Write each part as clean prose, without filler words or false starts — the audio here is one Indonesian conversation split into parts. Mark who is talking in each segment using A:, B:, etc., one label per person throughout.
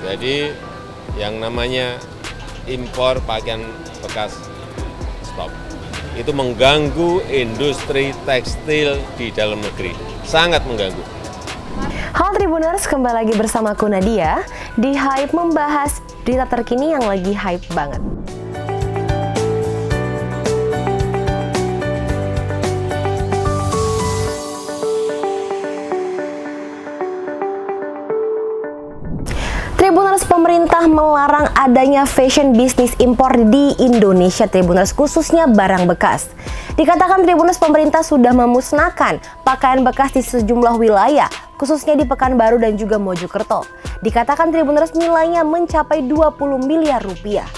A: Jadi yang namanya impor pakaian bekas stop. Itu mengganggu industri tekstil di dalam negeri, sangat mengganggu.
B: Halo Tribuners, kembali lagi bersama aku Nadia di Hype membahas berita terkini yang lagi hype banget. Tribuners, pemerintah melarang adanya fashion bisnis impor di Indonesia, Tribuners, khususnya barang bekas. Dikatakan Tribuners, pemerintah sudah memusnahkan pakaian bekas di sejumlah wilayah, khususnya di Pekanbaru dan juga Mojokerto. Dikatakan Tribuners nilainya mencapai 20 miliar rupiah.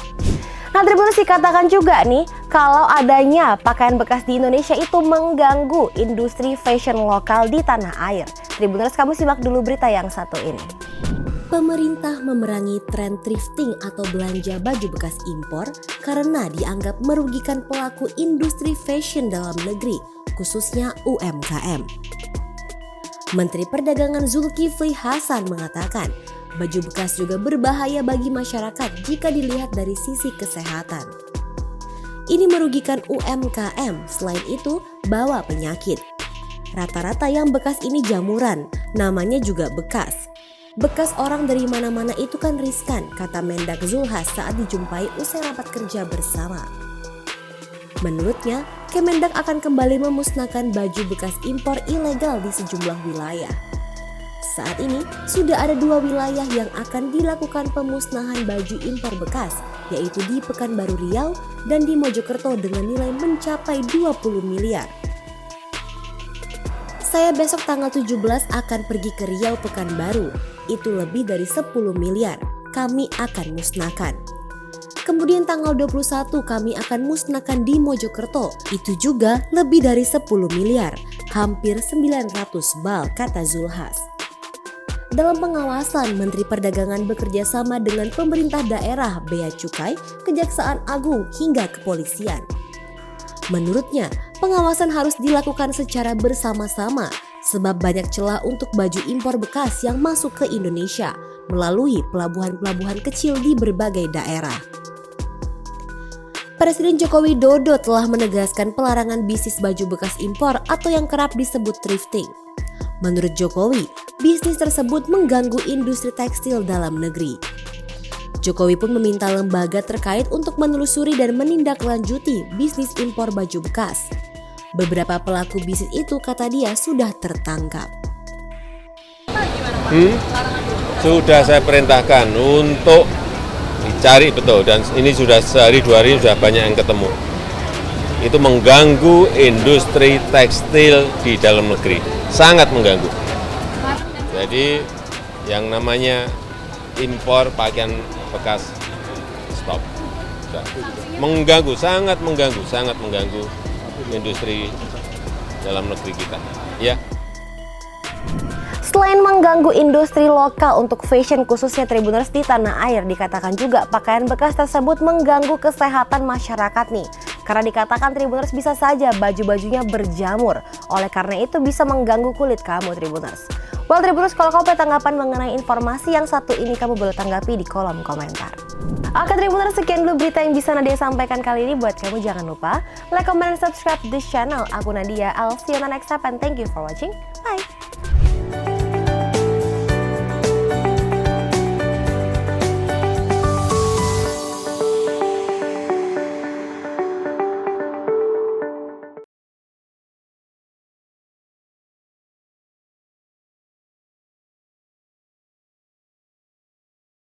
B: Nah Tribuners, dikatakan juga nih kalau adanya pakaian bekas di Indonesia itu mengganggu industri fashion lokal di tanah air. Tribuners, kamu simak dulu berita yang satu ini.
C: Pemerintah memerangi tren thrifting atau belanja baju bekas impor karena dianggap merugikan pelaku industri fashion dalam negeri, khususnya UMKM. Menteri Perdagangan Zulkifli Hasan mengatakan, baju bekas juga berbahaya bagi masyarakat jika dilihat dari sisi kesehatan. Ini merugikan UMKM, selain itu bawa penyakit. Rata-rata yang bekas ini jamuran, namanya juga bekas. Bekas orang dari mana-mana itu kan riskan, kata Mendak Zulhas saat dijumpai usai rapat kerja bersama. Menurutnya, Kemendak akan kembali memusnahkan baju bekas impor ilegal di sejumlah wilayah. Saat ini, sudah ada 2 wilayah yang akan dilakukan pemusnahan baju impor bekas, yaitu di Pekanbaru Riau dan di Mojokerto dengan nilai mencapai 20 miliar. Saya besok tanggal 17 akan pergi ke Riau Pekanbaru. Itu lebih dari 10 miliar, kami akan musnahkan. Kemudian tanggal 21 kami akan musnahkan di Mojokerto, itu juga lebih dari 10 miliar, hampir 900 bal, kata Zulhas. Dalam pengawasan, Menteri Perdagangan bekerja sama dengan pemerintah daerah, Bea Cukai, Kejaksaan Agung, hingga kepolisian. Menurutnya, pengawasan harus dilakukan secara bersama-sama, sebab banyak celah untuk baju impor bekas yang masuk ke Indonesia melalui pelabuhan-pelabuhan kecil di berbagai daerah. Presiden Joko Widodo telah menegaskan pelarangan bisnis baju bekas impor atau yang kerap disebut thrifting. Menurut Jokowi, bisnis tersebut mengganggu industri tekstil dalam negeri. Jokowi pun meminta lembaga terkait untuk menelusuri dan menindaklanjuti bisnis impor baju bekas. Beberapa pelaku bisnis itu, kata dia, sudah tertangkap.
A: Sudah saya perintahkan untuk dicari betul, dan ini sudah sehari 2 hari sudah banyak yang ketemu. Itu mengganggu industri tekstil di dalam negeri, sangat mengganggu. Jadi yang namanya impor pakaian bekas stop. Mengganggu, sangat mengganggu industri dalam negeri kita. Ya.
B: Selain mengganggu industri lokal untuk fashion khususnya Tribuners di tanah air, dikatakan juga pakaian bekas tersebut mengganggu kesehatan masyarakat nih. Karena dikatakan Tribuners bisa saja baju-bajunya berjamur. Oleh karena itu bisa mengganggu kulit kamu Tribuners. Well Tribuners, kalau kamu punya tanggapan mengenai informasi yang satu ini, kamu boleh tanggapi di kolom komentar. Oke Tribuners, sekian dulu berita yang bisa Nadia sampaikan kali ini. Buat kamu jangan lupa like, comment, and subscribe this channel. Aku Nadia, I'll see you on the next step and thank you for watching. Bye!